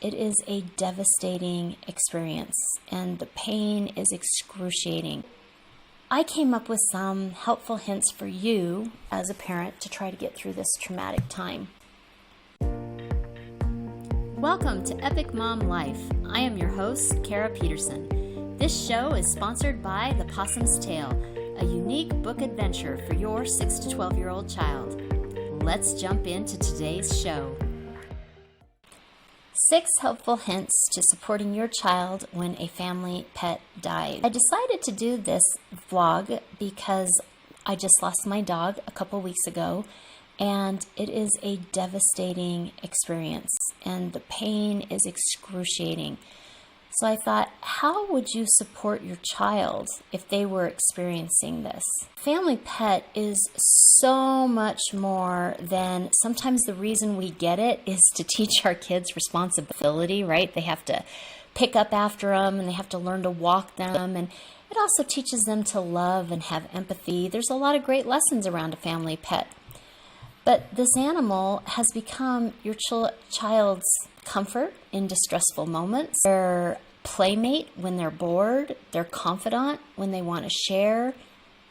It is a devastating experience, and the pain is excruciating. I came up with some helpful hints for you as a parent to try to get through this traumatic time. Welcome to Epic Mom Life. I am your host, Kara Peterson. This show is sponsored by The Possum's Tale, a unique book adventure for your 6 to 12-year-old child. Let's jump into today's show. 6 helpful hints to supporting your child when a family pet dies. I decided to do this vlog because I just lost my dog a couple weeks ago, and it is a devastating experience, and the pain is excruciating. So I thought, how would you support your child if they were experiencing this? Family pet is so much more than sometimes the reason we get it is to teach our kids responsibility, right? They have to pick up after them and they have to learn to walk them. And it also teaches them to love and have empathy. There's a lot of great lessons around a family pet. But this animal has become your child's comfort in distressful moments, their playmate when they're bored, their confidant when they want to share.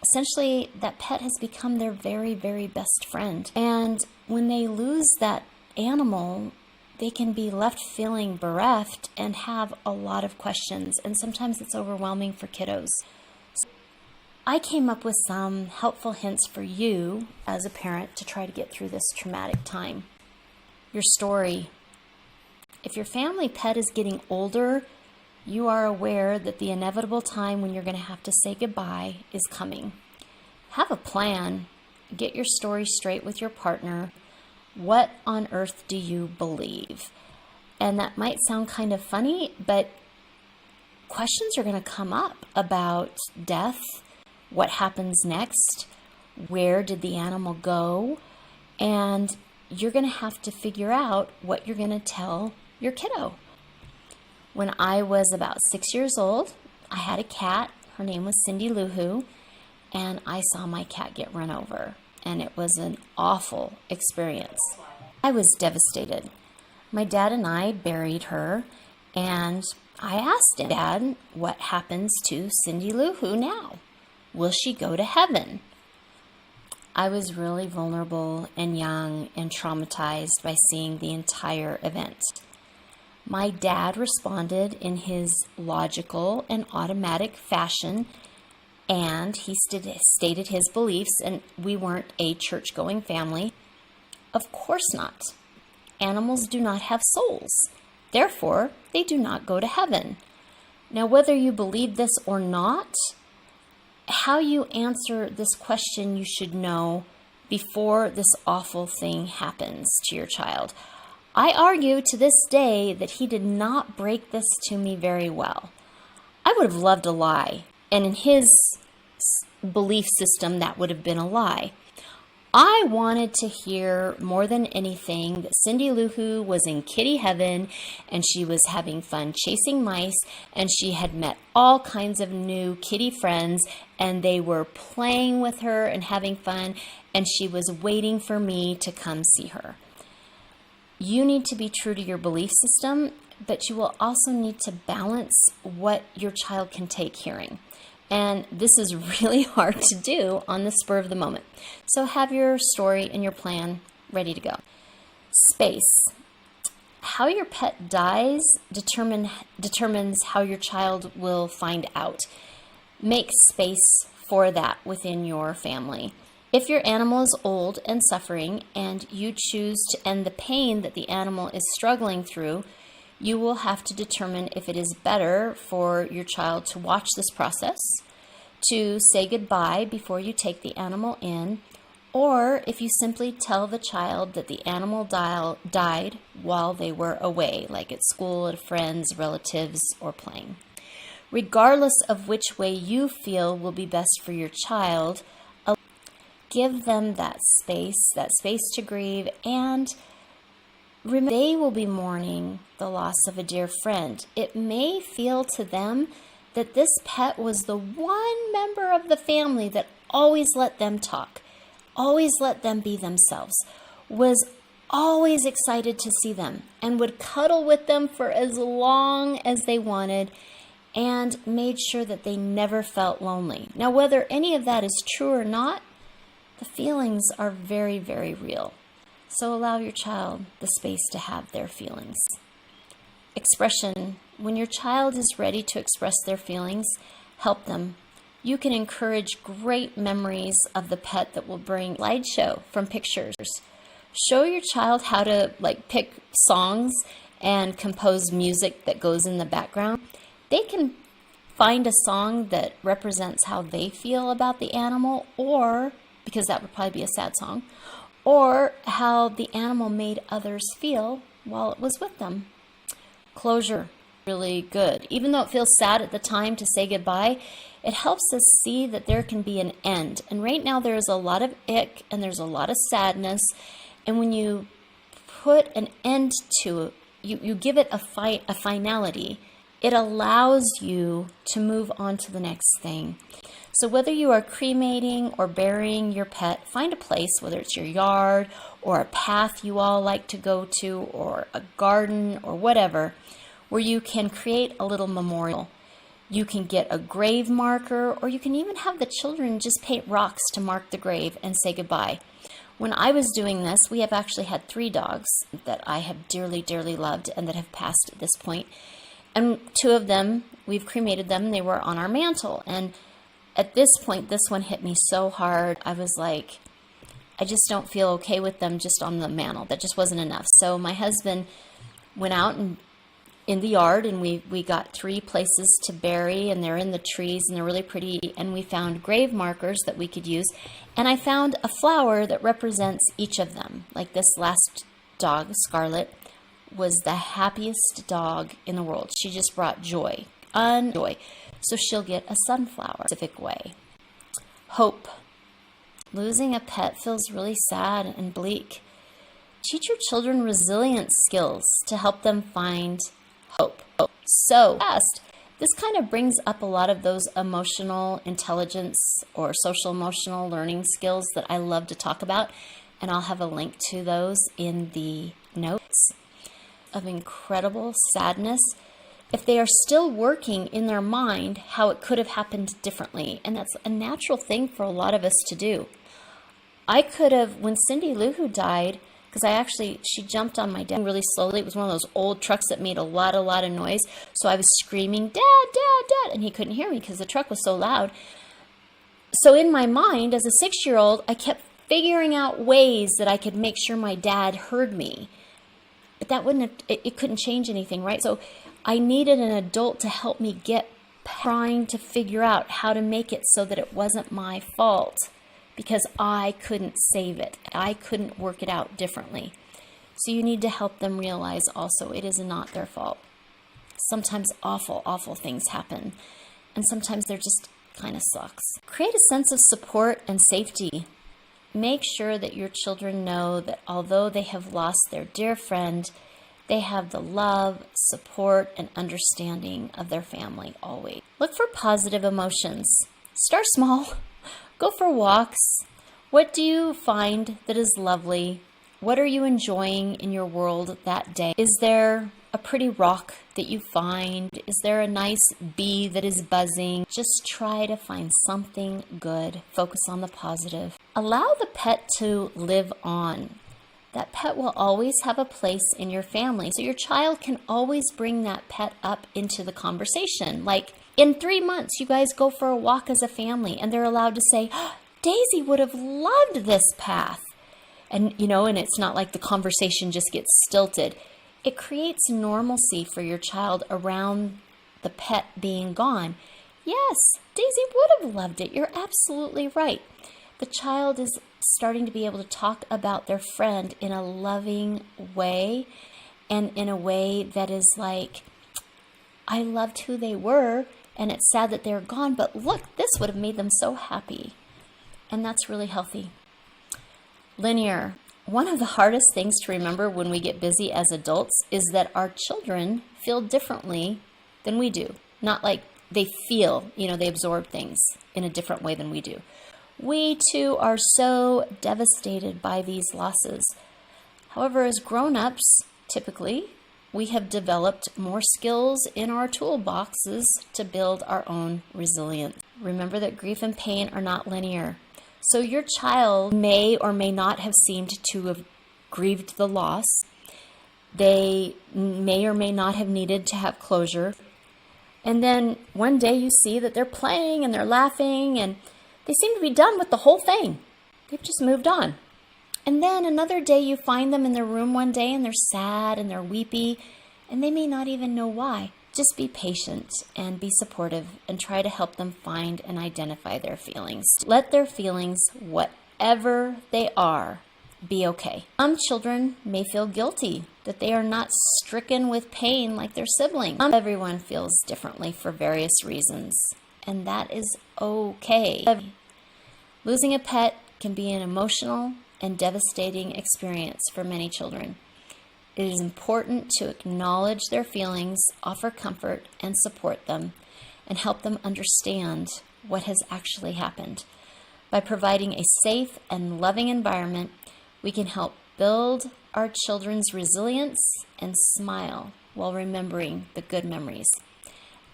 Essentially, that pet has become their very, very best friend. And when they lose that animal, they can be left feeling bereft and have a lot of questions. And sometimes it's overwhelming for kiddos. I came up with some helpful hints for you as a parent to try to get through this traumatic time. Your story. If your family pet is getting older, you are aware that the inevitable time when you're going to have to say goodbye is coming. Have a plan. Get your story straight with your partner. What on earth do you believe? And that might sound kind of funny, but questions are going to come up about death. What happens next? Where did the animal go? And you're going to have to figure out what you're going to tell your kiddo. When I was about 6 years old, I had a cat. Her name was Cindy Lou Who, and I saw my cat get run over, and it was an awful experience. I was devastated. My dad and I buried her, and I asked him, Dad, what happens to Cindy Lou Who now? Will she go to heaven? I was really vulnerable and young and traumatized by seeing the entire event. My dad responded in his logical and automatic fashion, and he stated his beliefs, and we weren't a church-going family. Of course not. Animals do not have souls. Therefore, they do not go to heaven. Now, whether you believe this or not, how you answer this question you should know before this awful thing happens to your child. I argue to this day that he did not break this to me very well. I would have loved a lie, and in his belief system, that would have been a lie. I wanted to hear more than anything that Cindy Lou Who was in kitty heaven, and she was having fun chasing mice, and she had met all kinds of new kitty friends, and they were playing with her and having fun, and she was waiting for me to come see her. You need to be true to your belief system, but you will also need to balance what your child can take hearing. And this is really hard to do on the spur of the moment. So have your story and your plan ready to go. Space. How your pet dies determines how your child will find out. Make space for that within your family. If your animal is old and suffering and you choose to end the pain that the animal is struggling through, you will have to determine if it is better for your child to watch this process, to say goodbye before you take the animal in, or if you simply tell the child that the animal died while they were away, like at school, at friends, relatives, or playing. Regardless of which way you feel will be best for your child, give them that space to grieve, and remember, they will be mourning the loss of a dear friend. It may feel to them that this pet was the one member of the family that always let them talk, always let them be themselves, was always excited to see them and would cuddle with them for as long as they wanted and made sure that they never felt lonely. Now, whether any of that is true or not, the feelings are very, very real. So allow your child the space to have their feelings. Expression. When your child is ready to express their feelings, help them. You can encourage great memories of the pet that will bring slideshow from pictures. Show your child how to pick songs and compose music that goes in the background. They can find a song that represents how they feel about the animal, or, because that would probably be a sad song, or how the animal made others feel while it was with them. Closure, really good. Even though it feels sad at the time to say goodbye, it helps us see that there can be an end. And right now there is a lot of ick and there's a lot of sadness. And when you put an end to it, you give it a finality, it allows you to move on to the next thing. So whether you are cremating or burying your pet, find a place, whether it's your yard or a path you all like to go to or a garden or whatever, where you can create a little memorial. You can get a grave marker, or you can even have the children just paint rocks to mark the grave and say goodbye. When I was doing this, we have actually had 3 dogs that I have dearly, dearly loved and that have passed at this point. And 2 of them, we've cremated them. They were on our mantle. And at this point, this one hit me so hard. I was like, I just don't feel okay with them just on the mantle. That just wasn't enough. So my husband went out and in the yard, and we got 3 places to bury, and they're in the trees, and they're really pretty, and we found grave markers that we could use, and I found a flower that represents each of them. Like this last dog, Scarlet, was the happiest dog in the world. She just brought joy, joy. So she'll get a sunflower, specific way. Hope. Losing a pet feels really sad and bleak. Teach your children resilience skills to help them find hope. So, this kind of brings up a lot of those emotional intelligence or social emotional learning skills that I love to talk about, and I'll have a link to those in the notes. Of incredible sadness, if they are still working in their mind how it could have happened differently, and that's a natural thing for a lot of us to do. I could have, when Cindy Lou Who died, because she jumped on my dad really slowly. It was one of those old trucks that made a lot of noise. So I was screaming, "Dad, Dad, Dad," and he couldn't hear me because the truck was so loud. So in my mind, as a 6-year-old, I kept figuring out ways that I could make sure my dad heard me. But that it couldn't change anything, right? So I needed an adult to help me trying to figure out how to make it so that it wasn't my fault, because I couldn't save it. I couldn't work it out differently. So you need to help them realize also it is not their fault. Sometimes awful, awful things happen, and sometimes they're just kind of sucks. Create a sense of support and safety. Make sure that your children know that although they have lost their dear friend, they have the love, support, and understanding of their family always. Look for positive emotions. Start small. Go for walks. What do you find that is lovely? What are you enjoying in your world that day? Is there a pretty rock that you find? Is there a nice bee that is buzzing? Just try to find something good. Focus on the positive. Allow the pet to live on. That pet will always have a place in your family. So your child can always bring that pet up into the conversation. Like, in 3 months, you guys go for a walk as a family, and they're allowed to say, "Oh, Daisy would have loved this path." And, and it's not like the conversation just gets stilted. It creates normalcy for your child around the pet being gone. Yes, Daisy would have loved it. You're absolutely right. The child is starting to be able to talk about their friend in a loving way, and in a way that is like, I loved who they were, and it's sad that they're gone, but look, this would have made them so happy. And that's really healthy. Linear. One of the hardest things to remember when we get busy as adults is that our children feel differently than we do. Not like they feel, they absorb things in a different way than we do. We too are so devastated by these losses. However, as grown-ups, typically, we have developed more skills in our toolboxes to build our own resilience. Remember that grief and pain are not linear. So your child may or may not have seemed to have grieved the loss. They may or may not have needed to have closure. And then one day you see that they're playing and they're laughing and they seem to be done with the whole thing. They've just moved on. And then another day you find them in their room one day and they're sad and they're weepy and they may not even know why. Just be patient and be supportive and try to help them find and identify their feelings. Let their feelings, whatever they are, be okay. Some children may feel guilty that they are not stricken with pain like their siblings. Everyone feels differently for various reasons, and that is okay. Losing a pet can be an emotional and devastating experience for many children. It is important to acknowledge their feelings, offer comfort, and support them, and help them understand what has actually happened. By providing a safe and loving environment, we can help build our children's resilience and smile while remembering the good memories.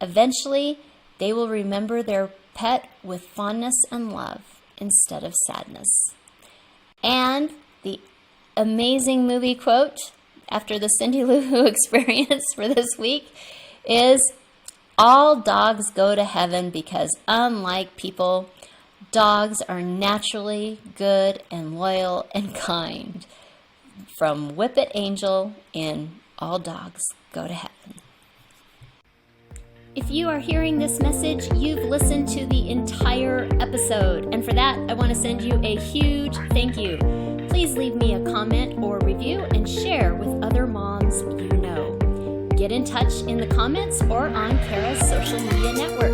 Eventually, they will remember their pet with fondness and love instead of sadness. And the amazing movie quote after the Cindy Lou Who experience for this week is, "All dogs go to heaven because unlike people, dogs are naturally good and loyal and kind." From Whippet Angel in All Dogs Go to Heaven. If you are hearing this message, you've listened to the entire episode, and for that, I want to send you a huge thank you. Please leave me a comment or review and share with other moms you know. Get in touch in the comments or on Kara's social media network.